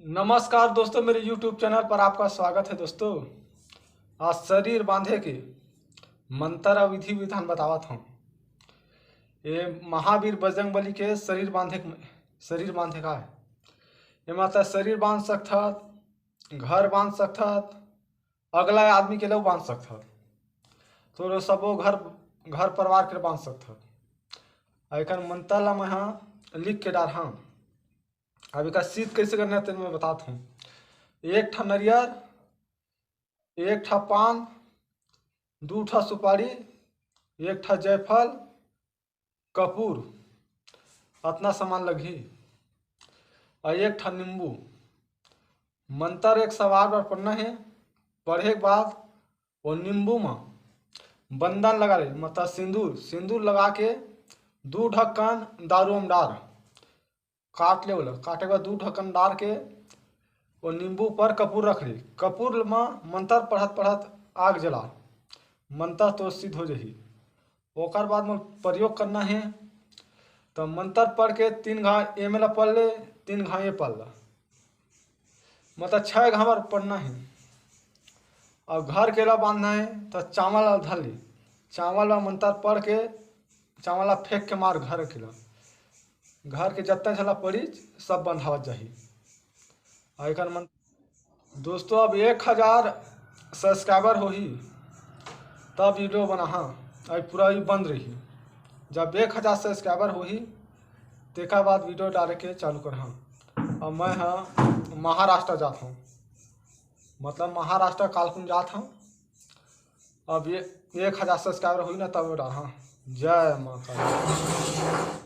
नमस्कार दोस्तों, मेरे YouTube चैनल पर आपका स्वागत है। दोस्तों, आज शरीर बांधे के मंत्र और विधि विधान बतावत हूँ। ये महावीर बजरंगबली के शरीर बांधे का है। ये मतलब शरीर बांध सकत, घर बांध सकत, अगला आदमी के लिए बांध सकत, तो सबो घर परिवार के बांध सकत। एक मंत्र ला मैं लिख के डाल हाँ। अब इसका सिद्ध कैसे करना है तो मैं बताता हूँ। एक ठा नरियर, एक ठा पान, दू ठा सुपारी, एक ठा जायफल, कपूर, इतना सामान लगी और एक ठा नींबू। मंत्र 100 बार पढ़ना है। पढ़े के बाद वो नींबू में बंधन लगा ले, मतलब सिंदूर लगा के 2 ढक्कन दारू में डाल काट ले। बोला काटे के बाद 2 ढक्कन डाल के वो नींबू पर कपूर रख ली। कपूर में मंत्र पढ़त आग जला, मंत्र तो सिद्ध हो जाही। ओकर बाद में प्रयोग करना है तो मंत्र पढ़ के 3 घा ए में पढ़ ले, 3 घा ये पढ़ ला, मतलब 6 घावर पढ़ना है। और घर के ला बांधना है तो चावल धर ली, चावल में मंत्र पढ़ के चावल फेंक के मार घर के ला, घर के जितना झला पड़ी सब बंधावत जाही। और दोस्तों, अब 1000 सब्सक्राइबर हो ही तब वीडियो बना हाँ। अब पूरा ही बंद रही। जब 1000 सब्सक्राइबर हो ही देखा बाद वीडियो डाले के चालू कर हाँ। अब मैं हाँ महाराष्ट्र जाता हूँ, मतलब महाराष्ट्र कालकुन जाता हूँ। अब ये 1000 सब्सक्राइबर हुई ना तब डाल हाँ। जय माता।